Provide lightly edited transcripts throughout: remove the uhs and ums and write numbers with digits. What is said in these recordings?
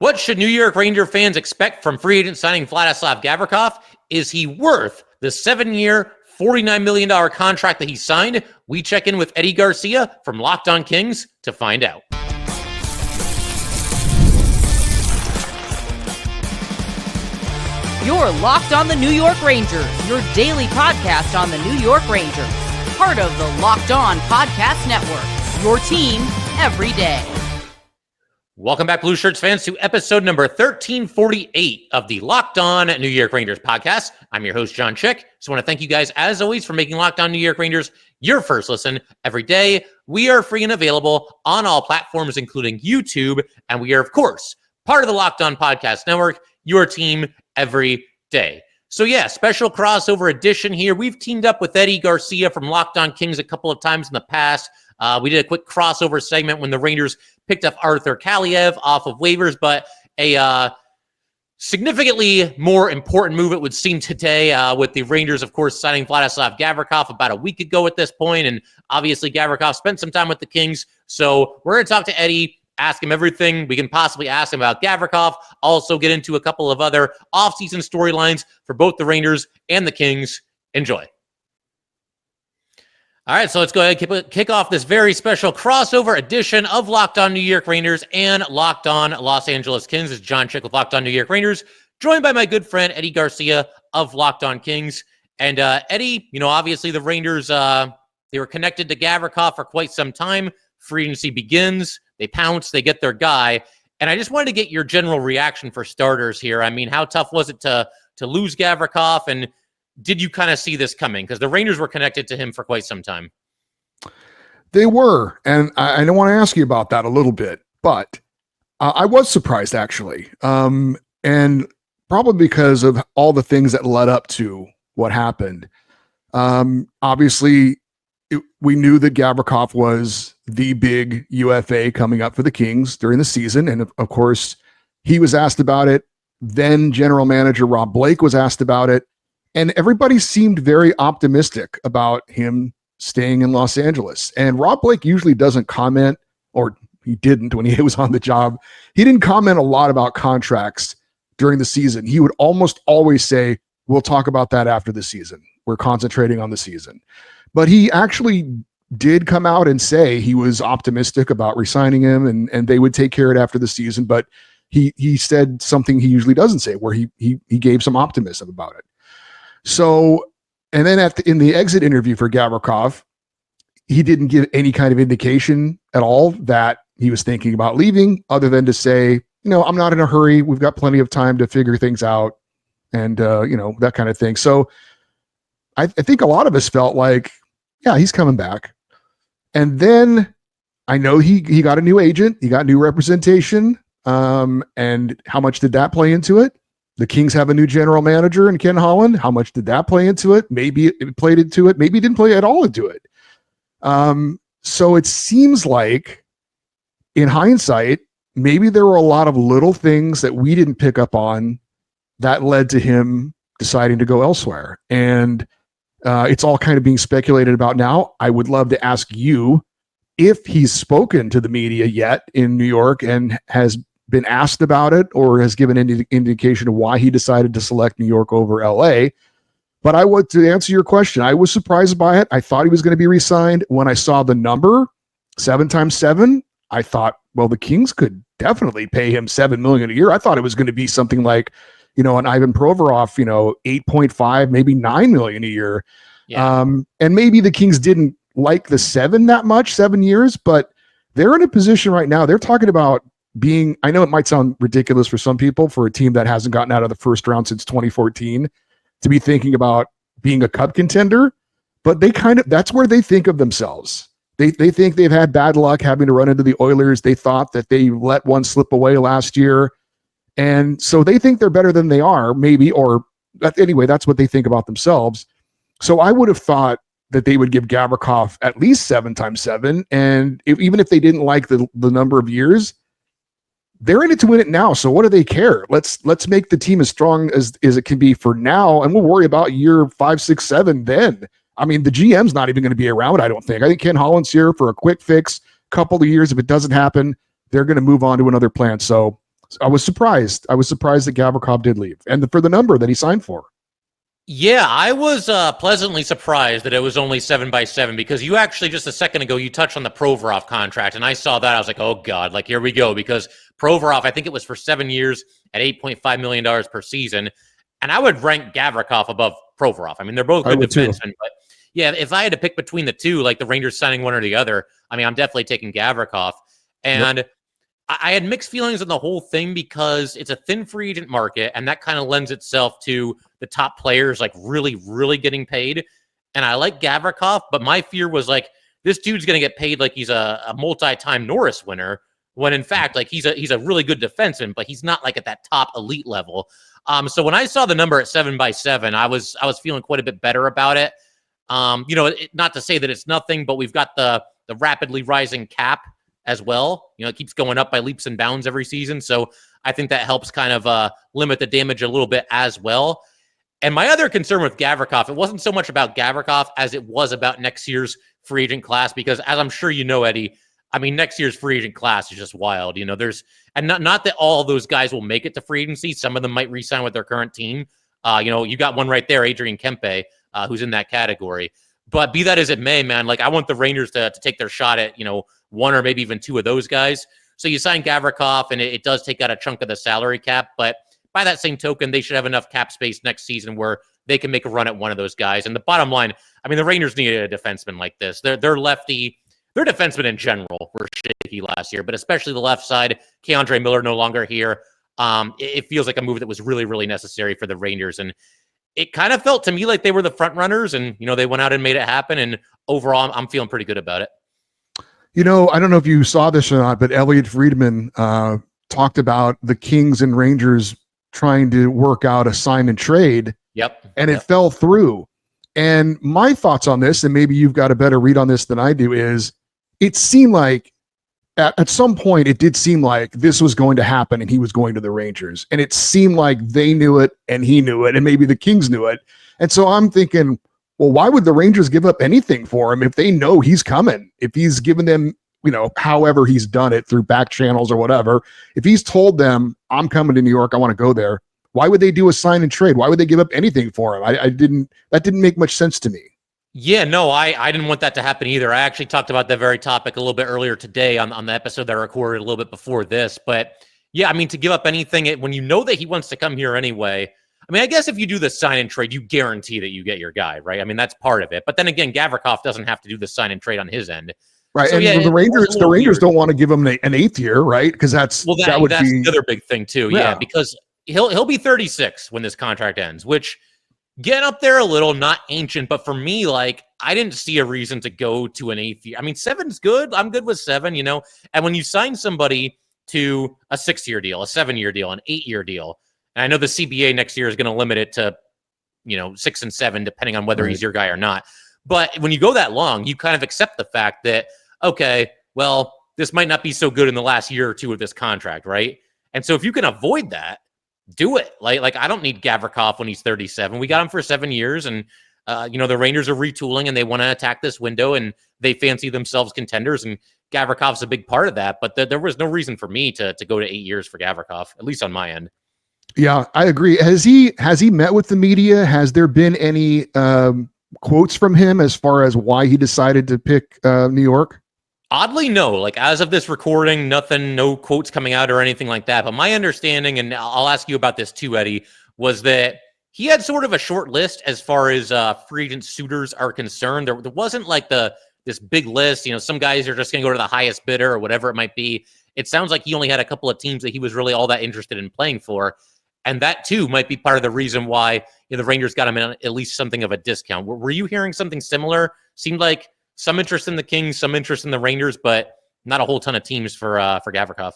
What should New York Ranger fans expect from free agent signing Vladislav Gavrikov? Is he worth the 7-year, $49 million contract that he signed? We check in with Eddie Garcia from Locked On Kings to find out. You're Locked On the New York Rangers, your daily podcast on the New York Rangers. Part of the Locked On Podcast Network, your team every day. Welcome back, Blue Shirts fans, to episode number 1348 of the Locked On New York Rangers podcast. I'm your host, John Chick. Just want to thank you guys, as always, for making Locked On New York Rangers your first listen every day. We are free and available on all platforms, including YouTube, and we are, of course, part of the Locked On Podcast Network, your team every day. So yeah, special crossover edition here. We've teamed up with Eddie Garcia from Locked On Kings a couple of times in the past. We did a quick crossover segment when the Rangers picked up Arthur Kaliev off of waivers, but a significantly more important move, it would seem, today with the Rangers, of course, signing Vladislav Gavrikov about a week ago at this point, and obviously Gavrikov spent some time with the Kings, so we're going to talk to Eddie, ask him everything we can possibly ask him about Gavrikov, also get into a couple of other offseason storylines for both the Rangers and the Kings. Enjoy. All right, so let's go ahead and kick off this very special crossover edition of Locked On New York Rangers and Locked On Los Angeles Kings. It's John Chick with Locked On New York Rangers, joined by my good friend Eddie Garcia of Locked On Kings. And Eddie, obviously the Rangers, they were connected to Gavrikov for quite some time. Free agency begins, they pounce, they get their guy. And I just wanted to get your general reaction for starters here. I mean, how tough was it to lose Gavrikov, and did you kind of see this coming? Because the Rangers were connected to him for quite some time. They were, and I don't want to ask you about that a little bit, but I was surprised, actually, and probably because of all the things that led up to what happened. Obviously, we knew that Gavrikov was the big UFA coming up for the Kings during the season, and of course, he was asked about it. Then general manager Rob Blake was asked about it. And everybody seemed very optimistic about him staying in Los Angeles. And Rob Blake usually doesn't comment, or he didn't when he was on the job. He didn't comment a lot about contracts during the season. He would almost always say, we'll talk about that after the season. We're concentrating on the season. But he actually did come out and say he was optimistic about re-signing him, and they would take care of it after the season. But he said something he usually doesn't say, where he gave some optimism about it. So, and then in the exit interview for Gavrikov, he didn't give any kind of indication at all that he was thinking about leaving, other than to say, I'm not in a hurry. We've got plenty of time to figure things out, and that kind of thing. So, I think a lot of us felt like, yeah, he's coming back. And then I know he got a new agent, he got new representation, and how much did that play into it? The Kings have a new general manager in Ken Holland. How much did that play into it? Maybe it played into it. Maybe it didn't play at all into it. So it seems like, in hindsight, maybe there were a lot of little things that we didn't pick up on that led to him deciding to go elsewhere. And it's all kind of being speculated about now. I would love to ask you if he's spoken to the media yet in New York and has been asked about it, or has given any indication of why he decided to select New York over LA. But to answer your question, I was surprised by it. I thought he was going to be re-signed. When I saw the number 7 times 7, I thought, well, the Kings could definitely pay him $7 million a year. I thought it was going to be something like, an Ivan Provorov, 8.5, maybe $9 million a year. Yeah. And maybe the Kings didn't like the 7 that much, 7 years, but they're in a position right now. They're talking about being, I know it might sound ridiculous for some people, for a team that hasn't gotten out of the first round since 2014, to be thinking about being a cup contender, but that's where they think of themselves. They think they've had bad luck having to run into the Oilers. They thought that they let one slip away last year. And so they think they're better than they are, maybe, or anyway, that's what they think about themselves. So I would have thought that they would give Gavrikov at least 7 times 7. And even if they didn't like the number of years, they're in it to win it now. So what do they care? Let's make the team as strong as it can be for now, and we'll worry about year 5, 6, 7 then. I mean, the GM's not even going to be around, I don't think. I think Ken Holland's here for a quick fix, couple of years. If it doesn't happen, they're going to move on to another plan. So I was surprised. I was surprised that Gavrikov did leave, and for the number that he signed for. Yeah, I was pleasantly surprised that it was only 7x7 because you actually just a second ago you touched on the Provorov contract, and I saw that I was like, oh god, like here we go, because Provorov, I think it was for 7 years at $8.5 million per season, and I would rank Gavrikov above Provorov. I mean, they're both good defensemen, but yeah, if I had to pick between the two, like the Rangers signing one or the other, I mean, I'm definitely taking Gavrikov, and I had mixed feelings on the whole thing because it's a thin free agent market, and that kind of lends itself to the top players like really, really getting paid. And I like Gavrikov, but my fear was like this dude's going to get paid like he's a multi-time Norris winner, when in fact like he's a really good defenseman, but he's not like at that top elite level. So when I saw the number at 7x7, I was feeling quite a bit better about it. Not to say that it's nothing, but we've got the rapidly rising cap as well. It keeps going up by leaps and bounds every season. So I think that helps kind of limit the damage a little bit as well. And my other concern with Gavrikov, it wasn't so much about Gavrikov as it was about next year's free agent class, because as I'm sure you know, Eddie, I mean, next year's free agent class is just wild. There's, and not that all those guys will make it to free agency. Some of them might re-sign with their current team. You got one right there, Adrian Kempe, who's in that category. But be that as it may, man, like I want the Rangers to take their shot at, one or maybe even two of those guys. So you sign Gavrikov, and it does take out a chunk of the salary cap. But by that same token, they should have enough cap space next season where they can make a run at one of those guys. And the bottom line, I mean, the Rangers needed a defenseman like this. They're lefty. Their defensemen in general were shaky last year, but especially the left side. Keandre Miller no longer here. It feels like a move that was really, really necessary for the Rangers. And it kind of felt to me like they were the front runners, and, they went out and made it happen. And overall, I'm feeling pretty good about it. I don't know if you saw this or not, but Elliot Friedman talked about the Kings and Rangers trying to work out a sign and trade. Yep. And it fell through. And my thoughts on this, and maybe you've got a better read on this than I do, is it seemed like at some point it did seem like this was going to happen and he was going to the Rangers. And it seemed like they knew it and he knew it and maybe the Kings knew it. And so I'm thinking, well, why would the Rangers give up anything for him if they know he's coming? If he's given them, however he's done it through back channels or whatever, if he's told them, I'm coming to New York, I want to go there, why would they do a sign and trade? Why would they give up anything for him? That didn't make much sense to me. Yeah, no, I didn't want that to happen either. I actually talked about that very topic a little bit earlier today on the episode that I recorded a little bit before this. But yeah, I mean, to give up anything when you know that he wants to come here anyway, I mean, I guess if you do the sign and trade, you guarantee that you get your guy, right? I mean, that's part of it. But then again, Gavrikov doesn't have to do the sign and trade on his end. Right. So, and yeah, the Rangers don't want to give him an eighth year, right? Because that's the other big thing too. Yeah, because he'll be 36 when this contract ends, which getting up there a little, not ancient, but for me, like I didn't see a reason to go to an eighth year. I mean, 7's good. I'm good with 7, And when you sign somebody to a 6-year deal, a 7-year deal, an 8-year deal, and I know the CBA next year is going to limit it to, 6 and 7, depending on whether he's your guy or not. But when you go that long, you kind of accept the fact that, okay, well, this might not be so good in the last year or two of this contract, right? And so if you can avoid that, do it. Like I don't need Gavrikov when he's 37. We got him for 7 years, and the Rangers are retooling and they want to attack this window, and they fancy themselves contenders, and Gavrikov's a big part of that. But there was no reason for me to go to 8 years for Gavrikov, at least on my end. Yeah, I agree. Has he met with the media? Has there been any quotes from him as far as why he decided to pick New York? Oddly, no. Like as of this recording, nothing, no quotes coming out or anything like that. But my understanding, and I'll ask you about this too, Eddie, was that he had sort of a short list as far as free agent suitors are concerned. There wasn't like this big list. Some guys are just going to go to the highest bidder or whatever it might be. It sounds like he only had a couple of teams that he was really all that interested in playing for. And that, too, might be part of the reason why the Rangers got him in at least something of a discount. Were you hearing something similar? Seemed like some interest in the Kings, some interest in the Rangers, but not a whole ton of teams for Gavrikov.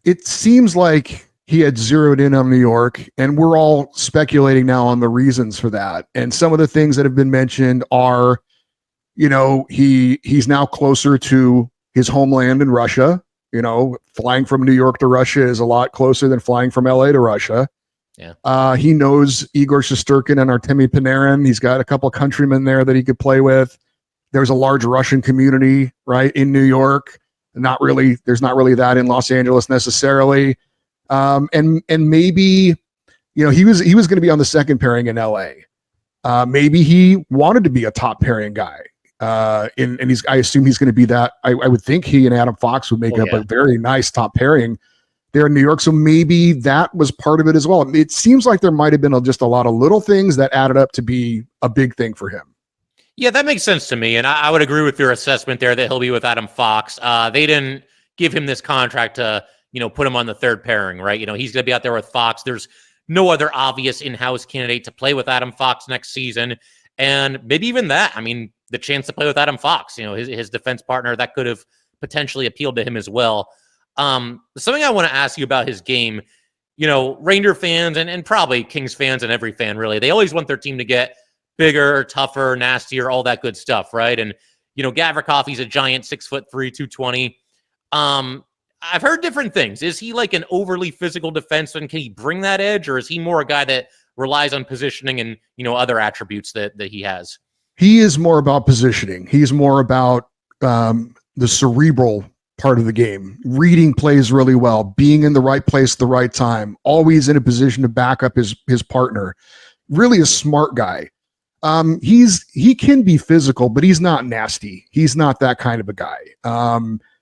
It seems like he had zeroed in on New York, and we're all speculating now on the reasons for that. And some of the things that have been mentioned are, he's now closer to his homeland in Russia. Flying from New York to Russia is a lot closer than flying from LA to Russia. Yeah. He knows Igor Shesterkin and Artemi Panarin. He's got a couple of countrymen there that he could play with. There's a large Russian community, right, in New York. There's not really that in Los Angeles necessarily. And maybe, he was going to be on the second pairing in LA. Maybe he wanted to be a top pairing guy. And I assume he's going to be that. I would think he and Adam Fox would make a very nice top pairing there in New York. So maybe that was part of it as well. It seems like there might have been just a lot of little things that added up to be a big thing for him. Yeah, that makes sense to me. And I would agree with your assessment there that he'll be with Adam Fox. They didn't give him this contract to, put him on the third pairing, right? He's going to be out there with Fox. There's no other obvious in-house candidate to play with Adam Fox next season. And maybe even that, the chance to play with Adam Fox, his defense partner, that could have potentially appealed to him as well. Something I want to ask you about his game, Ranger fans and probably Kings fans and every fan really, they always want their team to get bigger, tougher, nastier, all that good stuff, right? And, Gavrikov, he's a giant 6'3", 220. I've heard different things. Is he like an overly physical defenseman? Can he bring that edge, or is he more a guy that relies on positioning and, other attributes that he has? He is more about positioning. He's more about the cerebral part of the game, reading plays really well, being in the right place at the right time, always in a position to back up his partner. Really a smart guy. He can be physical, but he's not nasty. He's not that kind of a guy.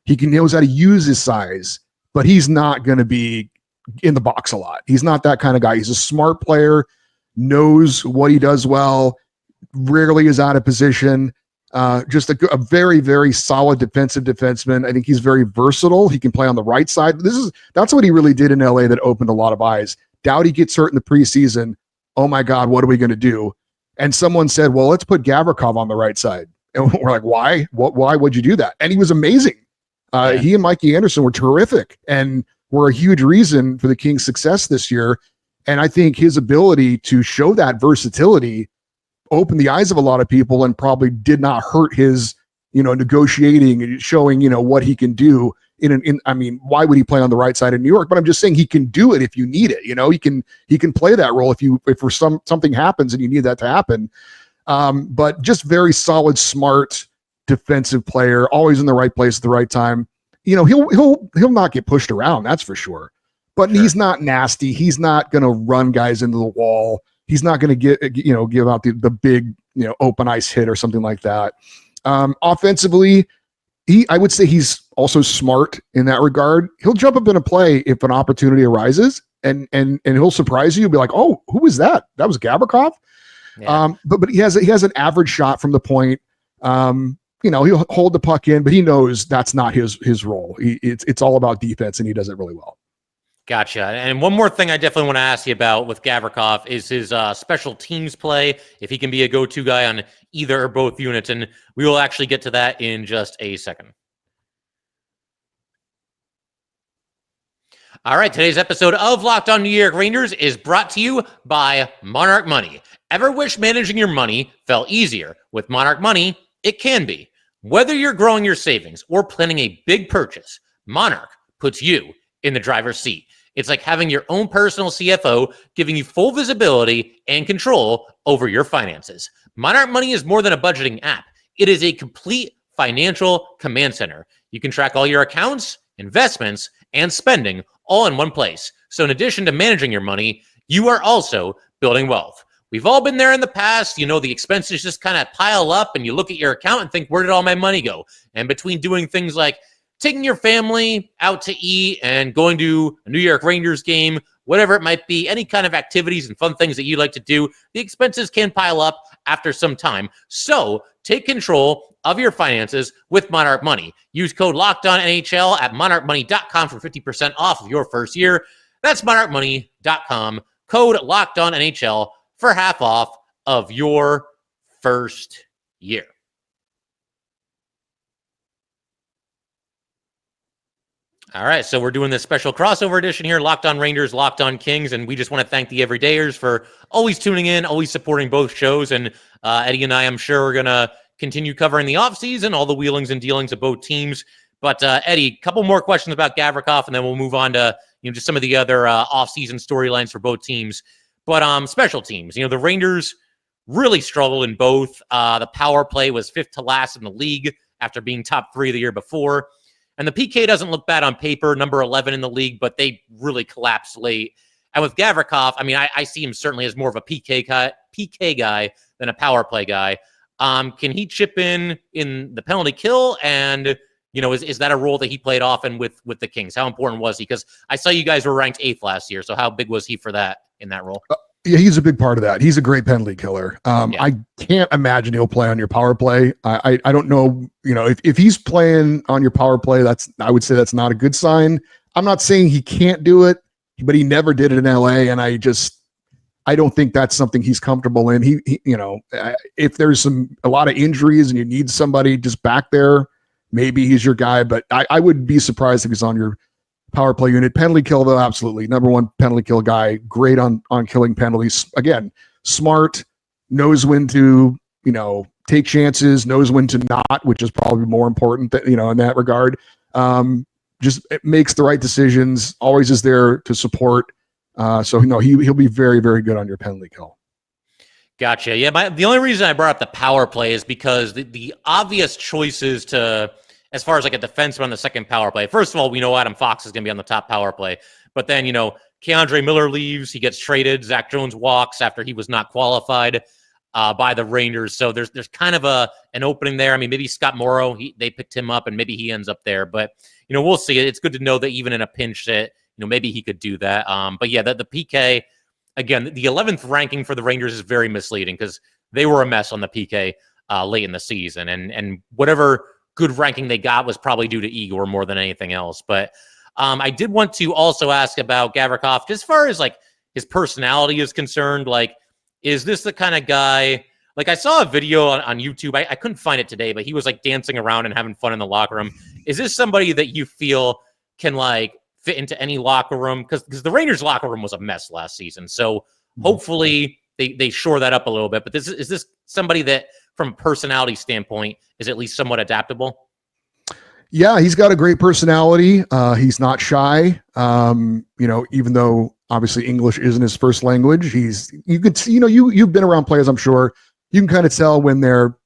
He knows how to use his size, but he's not going to be in the box a lot. He's not that kind of guy. He's a smart player, knows what he does well, rarely is out of position. Just a very, very solid defensive defenseman. I think he's very versatile. He can play on the right side. That's what he really did in LA that opened a lot of eyes. Doughty gets hurt in the preseason. Oh my God, what are we going to do? And someone said, well, let's put Gavrikov on the right side. And we're like, why? Why would you do that? And he was amazing. He and Mikey Anderson were terrific and were a huge reason for the Kings' success this year. And I think his ability to show that versatility opened the eyes of a lot of people and probably did not hurt his, negotiating and showing, what he can do why would he play on the right side of New York? But I'm just saying he can do it if you need it. He can play that role if for something happens and you need that to happen. But just very solid, smart defensive player, always in the right place at the right time. He'll not get pushed around, that's for sure. But He's not nasty. He's not going to run guys into the wall. He's not going to give out the big, open ice hit or something like that. Offensively, I would say he's also smart in that regard. He'll jump up in a play if an opportunity arises and he'll surprise you. You'll be like, oh, who was that? That was Gavrikov. Yeah. But he has an average shot from the point. He'll hold the puck in, but he knows that's not his role. It's all about defense, and he does it really well. Gotcha. And one more thing I definitely want to ask you about with Gavrikov is his special teams play, if he can be a go-to guy on either or both units. And we will actually get to that in just a second. All right, today's episode of Locked On New York Rangers is brought to you by Monarch Money. Ever wish managing your money felt easier? With Monarch Money, it can be. Whether you're growing your savings or planning a big purchase, Monarch puts you in the driver's seat. It's like having your own personal CFO, giving you full visibility and control over your finances. Monarch Money is more than a budgeting app. It is a complete financial command center. You can track all your accounts, investments, and spending all in one place. So in addition to managing your money, you are also building wealth. We've all been there in the past. The expenses just kind of pile up and you look at your account and think, where did all my money go? And between doing things like taking your family out to eat and going to a New York Rangers game, whatever it might be, any kind of activities and fun things that you like to do, the expenses can pile up after some time. So take control of your finances with Monarch Money. Use code LOCKEDONNHL at monarchmoney.com for 50% off of your first year. That's monarchmoney.com, code LOCKEDONNHL for half off of your first year. All right, so we're doing this special crossover edition here, Locked On Rangers, Locked On Kings, and we just want to thank the everydayers for always tuning in, always supporting both shows, and Eddie and I, I'm sure, are going to continue covering the offseason, all the wheelings and dealings of both teams. But Eddie, a couple more questions about Gavrikov, and then we'll move on to just some of the other offseason storylines for both teams. But special teams, the Rangers really struggled in both. The power play was fifth to last in the league after being top three the year before. And the PK doesn't look bad on paper, number 11 in the league, but they really collapsed late. And with Gavrikov, I mean, I see him certainly as more of a PK guy than a power play guy. Can he chip in the penalty kill? And, is that a role that he played often with the Kings? How important was he? Because I saw you guys were ranked 8th last year. So how big was he for that in that role? Yeah, he's a big part of that. He's a great penalty killer. I can't imagine he'll play on your power play. I don't know, if he's playing on your power play, I would say that's not a good sign. I'm not saying he can't do it, but he never did it in LA. And I don't think that's something he's comfortable in. He if there's a lot of injuries and you need somebody just back there, maybe he's your guy, but I would be surprised if he's on your power play unit. Penalty kill, though, absolutely. Number one penalty kill guy. Great on killing penalties. Again, smart, knows when to, take chances, knows when to not, which is probably more important that, in that regard. Just makes the right decisions, always is there to support. He'll be very, very good on your penalty kill. Gotcha. Yeah, the only reason I brought up the power play is because the obvious choices as far as like a defenseman on the second power play. First of all, we know Adam Fox is going to be on the top power play. But then, Keandre Miller leaves. He gets traded. Zach Jones walks after he was not qualified by the Rangers. So there's kind of an opening there. I mean, maybe Scott Morrow, they picked him up and maybe he ends up there. But, we'll see. It's good to know that even in a pinch that, maybe he could do that. But yeah, the PK, again, the 11th ranking for the Rangers is very misleading because they were a mess on the PK late in the season. And whatever good ranking they got was probably due to Igor more than anything else. But I did want to also ask about Gavrikov, as far as like his personality is concerned. Like, is this the kind of guy, like I saw a video on YouTube, I couldn't find it today, but he was like dancing around and having fun in the locker room. Is this somebody that you feel can like fit into any locker room? Because the Rangers locker room was a mess last season. So hopefully they shore that up a little bit. But is this somebody that, from a personality standpoint, is at least somewhat adaptable? Yeah, he's got a great personality. He's not shy. Even though obviously English isn't his first language, you could see, you've been around players, I'm sure. You can kind of tell when they're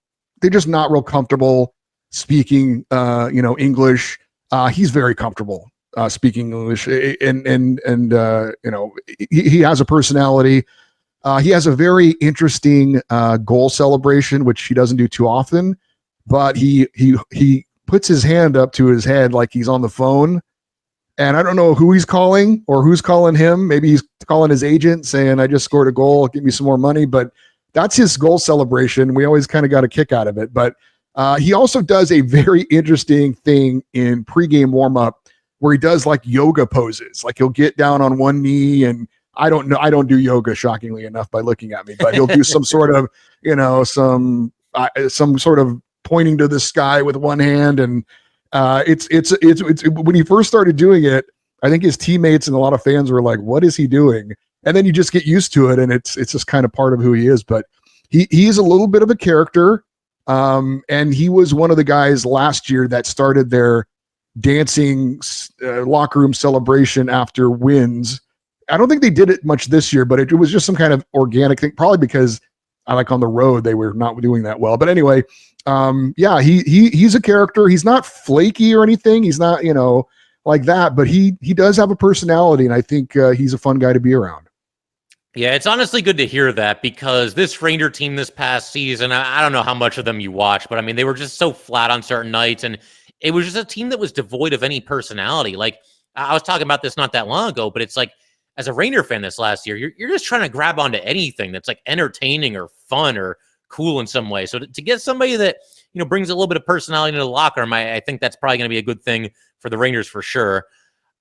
just not real comfortable speaking, English. He's very comfortable speaking English, and he has a personality. He has a very interesting goal celebration, which he doesn't do too often, but he puts his hand up to his head like he's on the phone. And I don't know who he's calling or who's calling him. Maybe he's calling his agent saying, I just scored a goal, give me some more money. But that's his goal celebration. We always kind of got a kick out of it. But he also does a very interesting thing in pregame warmup where he does like yoga poses. Like he'll get down on one knee, and I don't know. I don't do yoga, shockingly enough, by looking at me, but he'll do some sort of, some sort of pointing to the sky with one hand. And it's when he first started doing it, I think his teammates and a lot of fans were like, what is he doing? And then you just get used to it, and it's just kind of part of who he is. But he's a little bit of a character. And he was one of the guys last year that started their dancing locker room celebration after wins. I don't think they did it much this year, but it was just some kind of organic thing, probably because on the road, they were not doing that well. But anyway, he's a character. He's not flaky or anything. He's not, like that, but he does have a personality, and I think he's a fun guy to be around. Yeah, it's honestly good to hear that, because this Ranger team this past season, I don't know how much of them you watch, but I mean, they were just so flat on certain nights, and it was just a team that was devoid of any personality. Like, I was talking about this not that long ago, but it's like, as a Ranger fan this last year, you're just trying to grab onto anything that's like entertaining or fun or cool in some way. So to get somebody that, brings a little bit of personality into the locker room, I think that's probably going to be a good thing for the Rangers for sure.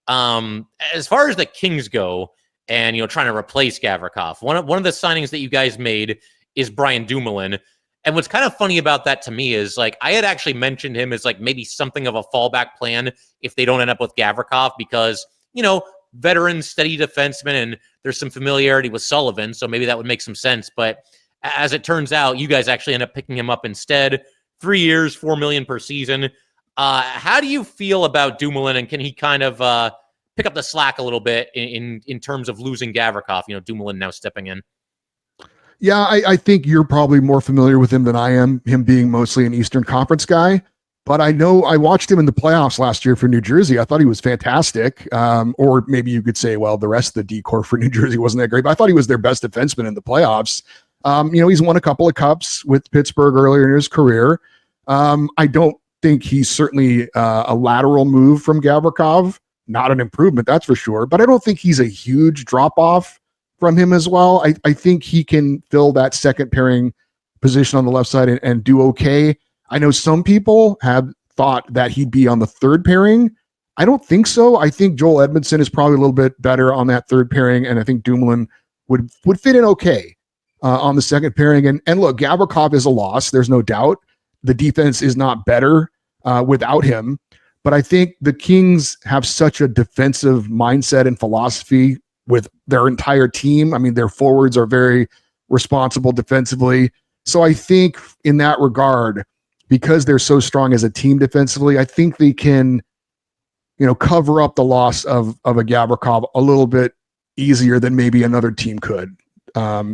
As far as the Kings go, and trying to replace Gavrikov, one of the signings that you guys made is Brian Dumoulin. And what's kind of funny about that to me is, like, I had actually mentioned him as like maybe something of a fallback plan if they don't end up with Gavrikov, because veteran, steady defenseman, and there's some familiarity with Sullivan, so maybe that would make some sense. But as it turns out, you guys actually end up picking him up instead. 3 years, $4 million per season. How do you feel about Dumoulin, and can he kind of pick up the slack a little bit in terms of losing Gavrikov? Dumoulin now stepping in. Yeah, I think you're probably more familiar with him than I am, him being mostly an Eastern Conference guy. But I know I watched him in the playoffs last year for New Jersey. I thought he was fantastic. Or maybe you could say, well, the rest of the decor for New Jersey wasn't that great, but I thought he was their best defenseman in the playoffs. He's won a couple of cups with Pittsburgh earlier in his career. I don't think he's certainly a lateral move from Gavrikov, not an improvement, that's for sure. But I don't think he's a huge drop off from him as well. I think he can fill that second pairing position on the left side and do okay. I know some people have thought that he'd be on the third pairing. I don't think so. I think Joel Edmondson is probably a little bit better on that third pairing, and I think Dumoulin would fit in okay on the second pairing. And look, Gavrikov is a loss. There's no doubt. The defense is not better without him. But I think the Kings have such a defensive mindset and philosophy with their entire team. I mean, their forwards are very responsible defensively. So I think in that regard, because they're so strong as a team defensively, I think they can, cover up the loss of a Gavrikov a little bit easier than maybe another team could.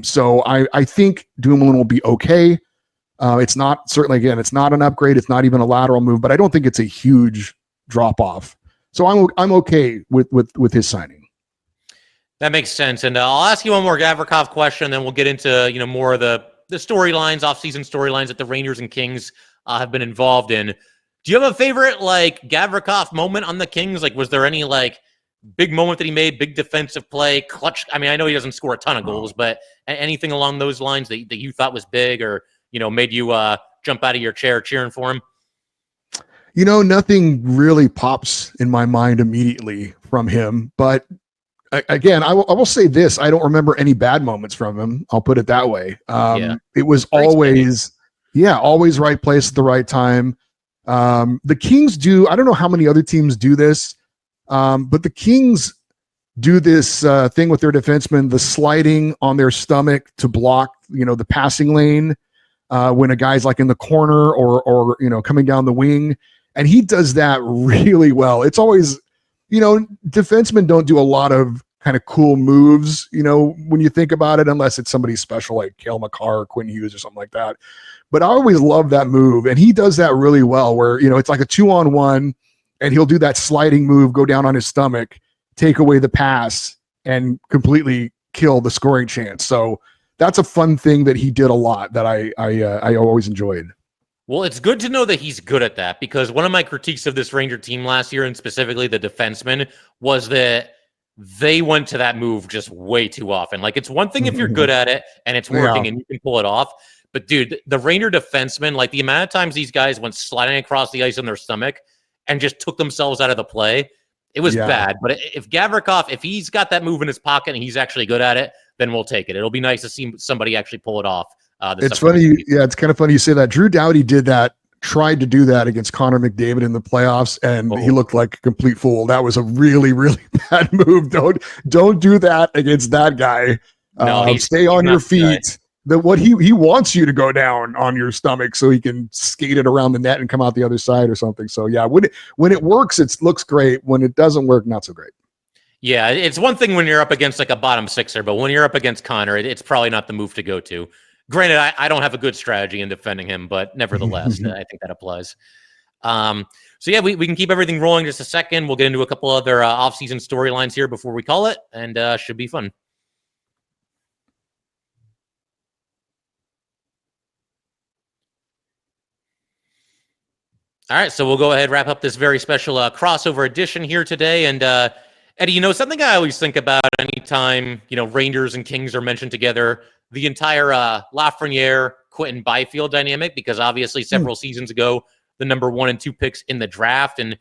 So I think Dumoulin will be okay. It's not it's not an upgrade. It's not even a lateral move, but I don't think it's a huge drop off. So I'm okay with his signing. That makes sense. And I'll ask you one more Gavrikov question, then we'll get into more of the storylines, off-season storylines that the Rangers and Kings have been involved in. Do you have a favorite Gavrikov moment on the Kings? Was there any big moment that he made, big defensive play, clutch? I mean, I know he doesn't score a ton of goals, but anything along those lines that you thought was big or made you jump out of your chair cheering for him? Nothing really pops in my mind immediately from him, but again, I will say this. I don't remember any bad moments from him. I'll put it that way. It was always right place at the right time. The Kings do, I don't know how many other teams do this, but the Kings do this thing with their defensemen, the sliding on their stomach to block, the passing lane when a guy's in the corner or coming down the wing. And he does that really well. It's always, defensemen don't do a lot of kind of cool moves, when you think about it, unless it's somebody special like Cale Makar or Quinn Hughes or something like that. But I always love that move. And he does that really well where, it's like a 2-on-1 and he'll do that sliding move, go down on his stomach, take away the pass and completely kill the scoring chance. So that's a fun thing that he did a lot that I always enjoyed. Well, it's good to know that he's good at that, because one of my critiques of this Ranger team last year, and specifically the defensemen, was that they went to that move just way too often. It's one thing if you're good at it and it's working and you can pull it off. But dude, the Ranger defensemen, the amount of times these guys went sliding across the ice on their stomach and just took themselves out of the play, it was bad. But if Gavrikov, if he's got that move in his pocket and he's actually good at it, then we'll take it. It'll be nice to see somebody actually pull it off. It's funny. It's kind of funny you say that. Drew Doughty tried to do that against Connor McDavid in the playoffs, and he looked like a complete fool. That was a really, really bad move. Don't do that against that guy. No, stay on your feet. What he wants you to go down on your stomach so he can skate it around the net and come out the other side or something. So yeah, when it works, it looks great. When it doesn't work, not so great. Yeah, it's one thing when you're up against a bottom sixer, but when you're up against Connor, it's probably not the move to go to. Granted, I don't have a good strategy in defending him, but nevertheless, I think that applies. So yeah, we can keep everything rolling just a second. We'll get into a couple other off-season storylines here before we call it, and should be fun. All right, so we'll go ahead and wrap up this very special crossover edition here today. And Eddie, something I always think about anytime, Rangers and Kings are mentioned together, the entire Lafreniere, Quinton Biffield dynamic, because obviously several seasons ago, the number 1 and 2 picks in the draft. And,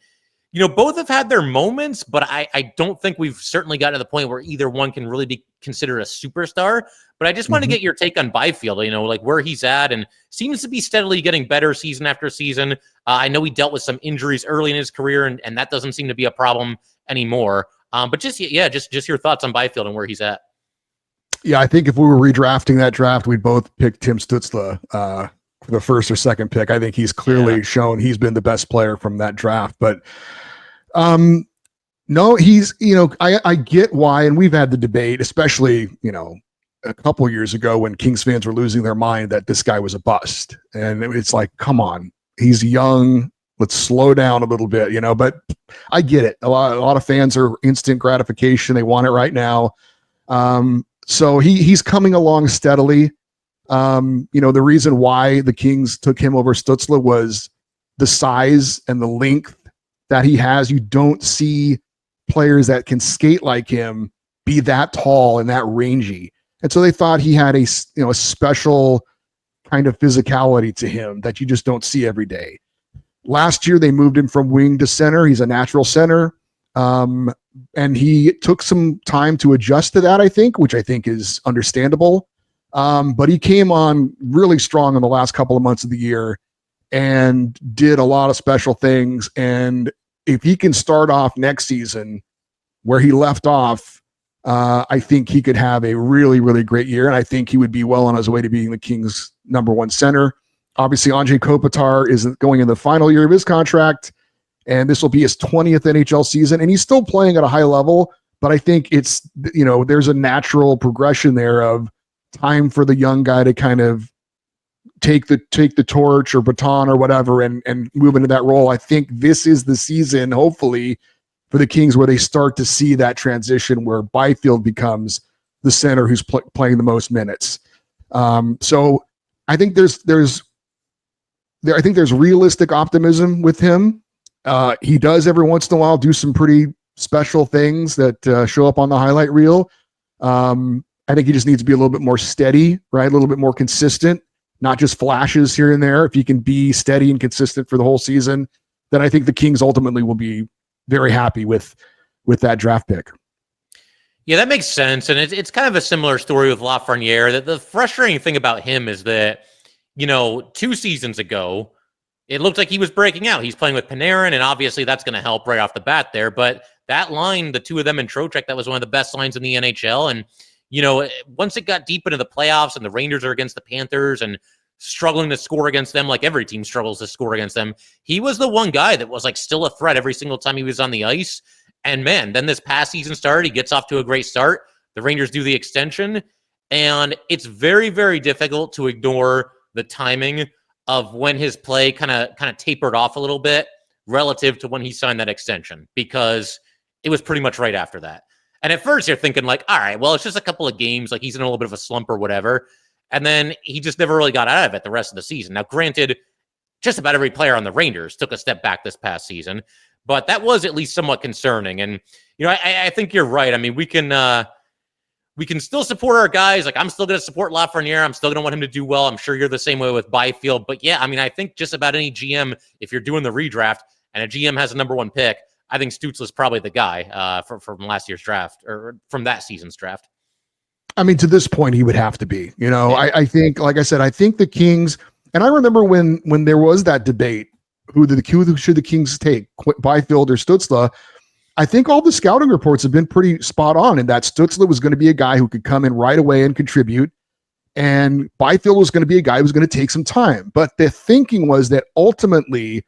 both have had their moments, but I don't think we've certainly gotten to the point where either one can really be considered a superstar. But I just want to get your take on Biffield, where he's at, and seems to be steadily getting better season after season. I know he dealt with some injuries early in his career, and that doesn't seem to be a problem anymore. But just your thoughts on Biffield and where he's at. Yeah, I think if we were redrafting that draft, we'd both pick Tim Stützle for the first or second pick. I think he's clearly shown he's been the best player from that draft. But no, he's, I get why, and we've had the debate, especially, a couple years ago when Kings fans were losing their mind that this guy was a bust. And it's like, come on, he's young. let's slow down a little bit, but I get it. A lot of fans are instant gratification. They want it right now. So he's coming along steadily. The reason why the Kings took him over Stützle was the size and the length that he has. You don't see players that can skate like him be that tall and that rangy. And so they thought he had a special kind of physicality to him that you just don't see every day. Last year, they moved him from wing to center. He's a natural center. And he took some time to adjust to that, I think, which I think is understandable. But he came on really strong in the last couple of months of the year and did a lot of special things. And if he can start off next season where he left off, I think he could have a really, really great year. And I think he would be well on his way to being the Kings' number one center. Obviously, Andrej Kopitar is going in the final year of his contract, and this will be his 20th NHL season. And he's still playing at a high level, but I think it's, there's a natural progression there of time for the young guy to kind of take the torch or baton or whatever and move into that role. I think this is the season, hopefully, for the Kings where they start to see that transition where Biffield becomes the center who's playing the most minutes. So I think there's realistic optimism with him. He does every once in a while do some pretty special things that show up on the highlight reel. I think he just needs to be a little bit more steady, right? A little bit more consistent, not just flashes here and there. If he can be steady and consistent for the whole season, then I think the Kings ultimately will be very happy with that draft pick. Yeah, that makes sense. And it's kind of a similar story with Lafreniere. That the frustrating thing about him is that, 2 seasons ago, it looked like he was breaking out. He's playing with Panarin, and obviously that's going to help right off the bat there. But that line, the two of them in Trocheck, that was one of the best lines in the NHL. And, once it got deep into the playoffs and the Rangers are against the Panthers and struggling to score against them, like every team struggles to score against them, he was the one guy that was like still a threat every single time he was on the ice. And man, then this past season started, he gets off to a great start. The Rangers do the extension, and it's very, very difficult to ignore the timing of when his play kind of tapered off a little bit relative to when he signed that extension, because it was pretty much right after that. And at first you're thinking like, all right, well, it's just a couple of games, like he's in a little bit of a slump or whatever. And then he just never really got out of it the rest of the season. Now, granted, just about every player on the Rangers took a step back this past season, but that was at least somewhat concerning. And, I think you're right. I mean, we can still support our guys. Like, I'm still going to support Lafreniere. I'm still going to want him to do well. I'm sure you're the same way with Biffield. But yeah, I mean, I think just about any GM, if you're doing the redraft and a GM has a number one pick, I think Stützle is probably the guy from last year's draft or from that season's draft. I mean, to this point, he would have to be. Yeah. I think, like I said, I think the Kings, and I remember when there was that debate, who should the Kings take, Biffield or Stützle? I think all the scouting reports have been pretty spot on in that Stützle was going to be a guy who could come in right away and contribute, and Biffield was going to be a guy who was going to take some time. But the thinking was that ultimately,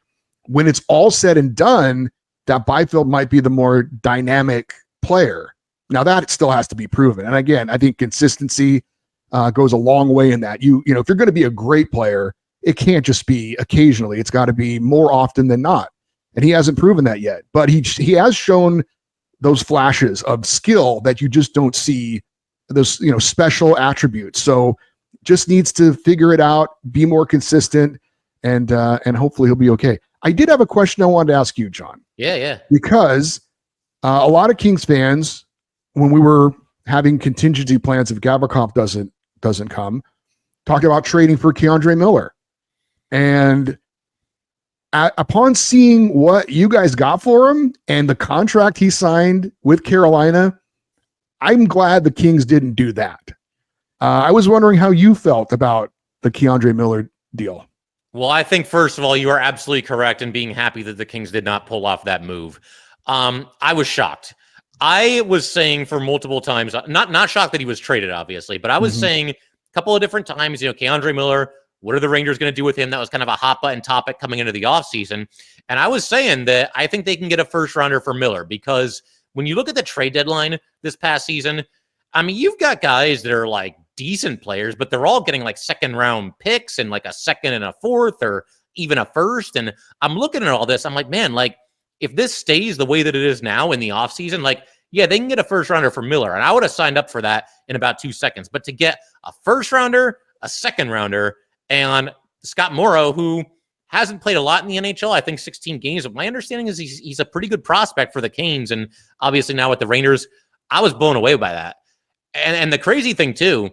when it's all said and done, that Biffield might be the more dynamic player. Now that still has to be proven. And again, I think consistency goes a long way in that. If you're going to be a great player, it can't just be occasionally. It's got to be more often than not. And he hasn't proven that yet. But he has shown those flashes of skill that you just don't see, those special attributes. So just needs to figure it out, be more consistent, and hopefully he'll be okay. I did have a question I wanted to ask you, John. Yeah. Because a lot of Kings fans, when we were having contingency plans if Gavrikov doesn't come, talked about trading for K'Andre Miller. And upon seeing what you guys got for him and the contract he signed with Carolina, I'm glad the Kings didn't do that. I was wondering how you felt about the K'Andre Miller deal. Well, I think, first of all, you are absolutely correct in being happy that the Kings did not pull off that move. I was shocked. I was saying for multiple times, not shocked that he was traded, obviously, but I was saying a couple of different times, K'Andre Miller, what are the Rangers going to do with him? That was kind of a hot button topic coming into the offseason. And I was saying that I think they can get a first rounder for Miller, because when you look at the trade deadline this past season, I mean, you've got guys that are like decent players, but they're all getting like second round picks and like a second and a fourth, or even a first. And I'm looking at all this. I'm like, man, like if this stays the way that it is now in the offseason, like, yeah, they can get a first rounder for Miller. And I would have signed up for that in about 2 seconds. But to get a first rounder, a second rounder, and Scott Morrow, who hasn't played a lot in the NHL, I think 16 games. But my understanding is he's a pretty good prospect for the Canes. And obviously now with the Rangers, I was blown away by that. And the crazy thing, too,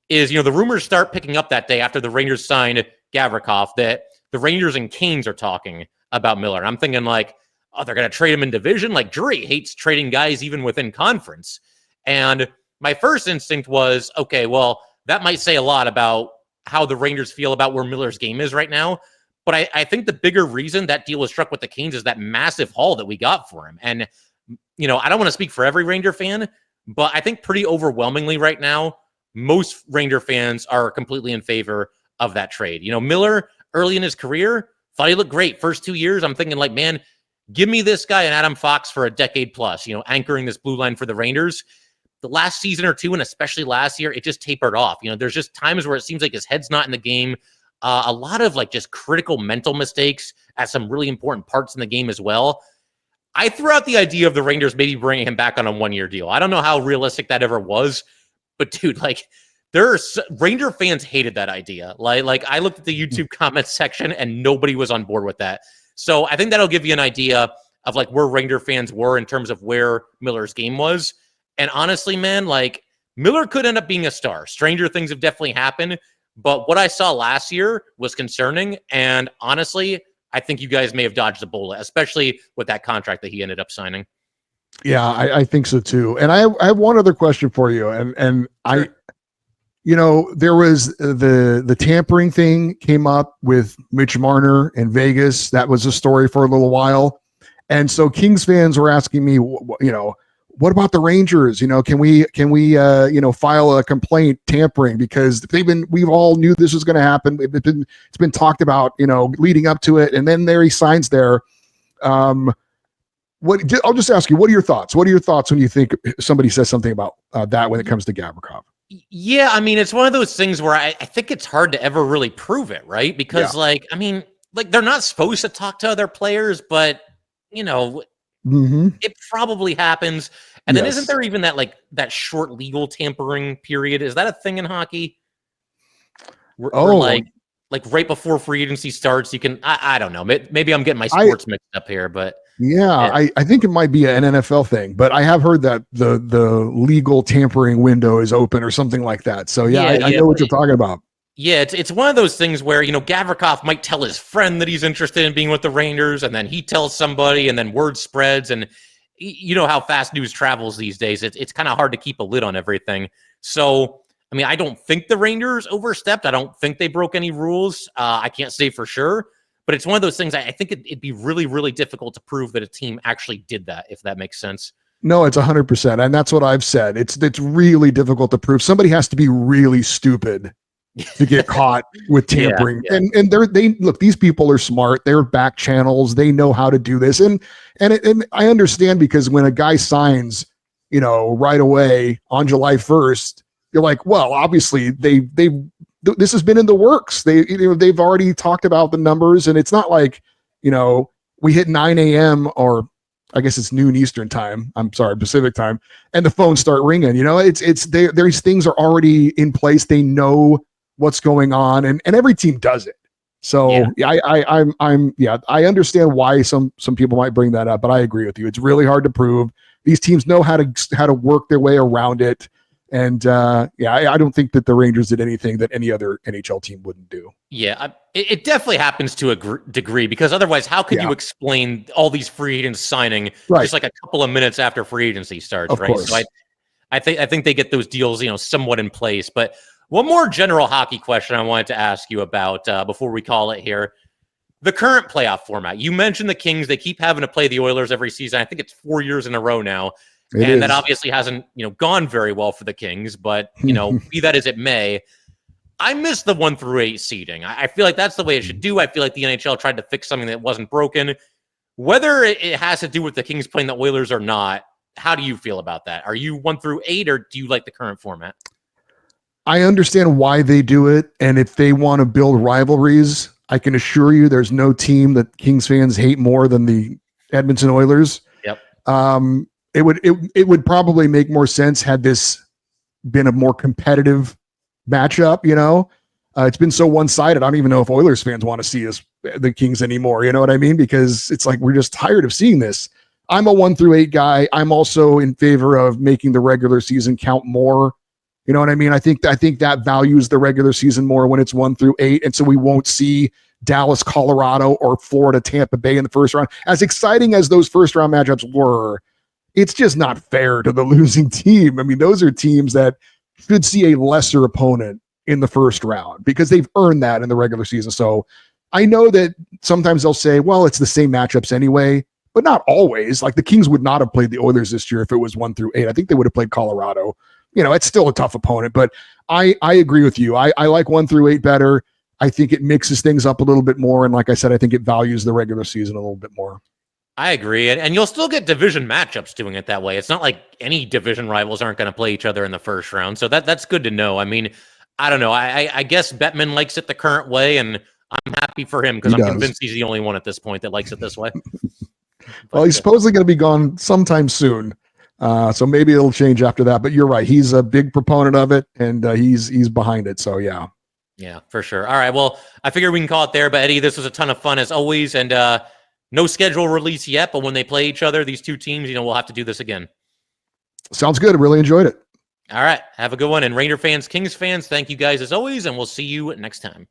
is, the rumors start picking up that day after the Rangers signed Gavrikov that the Rangers and Canes are talking about Miller. And I'm thinking like, oh, they're going to trade him in division? Like Drury hates trading guys even within conference. And my first instinct was, okay, well, that might say a lot about how the Rangers feel about where Miller's game is right now. But I think the bigger reason that deal was struck with the Canes is that massive haul that we got for him. And, I don't want to speak for every Ranger fan, but I think pretty overwhelmingly right now, most Ranger fans are completely in favor of that trade. Miller, early in his career, thought he looked great. First 2 years, I'm thinking like, man, give me this guy and Adam Fox for a decade plus, anchoring this blue line for the Rangers. The last season or two, and especially last year, it just tapered off. There's just times where it seems like his head's not in the game. A lot of like just critical mental mistakes at some really important parts in the game as well. I threw out the idea of the Rangers maybe bringing him back on a 1-year deal. I don't know how realistic that ever was, but dude, like Ranger fans hated that idea. Like I looked at the YouTube comments section and nobody was on board with that. So I think that'll give you an idea of like where Ranger fans were in terms of where Miller's game was. And honestly, man, like Miller could end up being a star. Stranger things have definitely happened, but what I saw last year was concerning. And honestly, I think you guys may have dodged a bullet, especially with that contract that he ended up signing. Yeah, I think so too. And I have one other question for you. And Sure. There was the tampering thing came up with Mitch Marner in Vegas. That was a story for a little while. And so Kings fans were asking me, what about the Rangers? Can we file a complaint tampering, because we've all knew this was going to happen. It's been talked about, leading up to it. And then there he signs there. I'll just ask you, what are your thoughts? What are your thoughts when you think somebody says something about that when it comes to Gavrikov? Yeah, I mean, it's one of those things where I think it's hard to ever really prove it, right? Because they're not supposed to talk to other players, but it probably happens. And then isn't there even that short legal tampering period? Is that a thing in hockey? Where like right before free agency starts, you can, I don't know. Maybe I'm getting my sports mixed up here, but I think it might be an NFL thing, but I have heard that the legal tampering window is open or something like that. So I know what you're talking about. Yeah, it's one of those things where, Gavrikov might tell his friend that he's interested in being with the Rangers, and then he tells somebody, and then word spreads, and you know how fast news travels these days. It's kind of hard to keep a lid on everything. So, I mean, I don't think the Rangers overstepped. I don't think they broke any rules. I can't say for sure, but it's one of those things I think it'd be really, really difficult to prove that a team actually did that, if that makes sense. No, it's 100%. And that's what I've said. It's really difficult to prove. Somebody has to be really stupid to get caught with tampering. Yeah. And they look, these people are smart. They're back channels. They know how to do this. And I understand, because when a guy signs, right away on July 1st, you're like, well, obviously this has been in the works. They've already talked about the numbers, and it's not like, we hit 9 a.m. or I guess it's noon Eastern time. I'm sorry, Pacific time. And the phones start ringing, there's things are already in place. They know what's going on, and every team does it. So I understand why some people might bring that up, but I agree with you. It's really hard to prove. These teams know how to work their way around it. And I don't think that the Rangers did anything that any other NHL team wouldn't do. Yeah, it definitely happens to a degree, because otherwise, how could you explain all these free agents signing just like a couple of minutes after free agency starts, right? Course. So I think they get those deals, somewhat in place. But one more general hockey question I wanted to ask you about before we call it here. The current playoff format. You mentioned the Kings. They keep having to play the Oilers every season. I think it's 4 years in a row now. That obviously hasn't, gone very well for the Kings, but, be that as it may, I miss the 1 through 8 seeding. I feel like that's the way it should do. I feel like the NHL tried to fix something that wasn't broken. Whether it has to do with the Kings playing the Oilers or not, how do you feel about that? Are you 1 through 8, or do you like the current format? I understand why they do it. And if they want to build rivalries, I can assure you there's no team that Kings fans hate more than the Edmonton Oilers. Yep. It would probably make more sense had this been a more competitive matchup, it's been so one-sided. I don't even know if Oilers fans want to see the Kings anymore. You know what I mean? Because it's like, we're just tired of seeing this. I'm a 1-8 guy. I'm also in favor of making the regular season count more. You know what I mean? I think that values the regular season more when it's 1-8. And so we won't see Dallas, Colorado, or Florida, Tampa Bay in the first round. As exciting as those first round matchups were, it's just not fair to the losing team. I mean, those are teams that should see a lesser opponent in the first round because they've earned that in the regular season. So I know that sometimes they'll say, well, it's the same matchups anyway, but not always. Like the Kings would not have played the Oilers this year if it was 1-8. I think they would have played Colorado. It's still a tough opponent, but I agree with you. I like 1-8 better. I think it mixes things up a little bit more. And like I said, I think it values the regular season a little bit more. I agree. And you'll still get division matchups doing it that way. It's not like any division rivals aren't going to play each other in the first round. So that's good to know. I mean, I don't know. I guess Bettman likes it the current way, and I'm happy for him because I'm convinced he's the only one at this point that likes it this way. Well, he's supposedly going to be gone sometime soon. So maybe it'll change after that. But you're right. He's a big proponent of it, and he's behind it. So, yeah. Yeah, for sure. All right. Well, I figure we can call it there. But, Eddie, this was a ton of fun as always. And no schedule release yet. But when they play each other, these two teams, we'll have to do this again. Sounds good. I really enjoyed it. All right. Have a good one. And Raider fans, Kings fans, thank you guys as always. And we'll see you next time.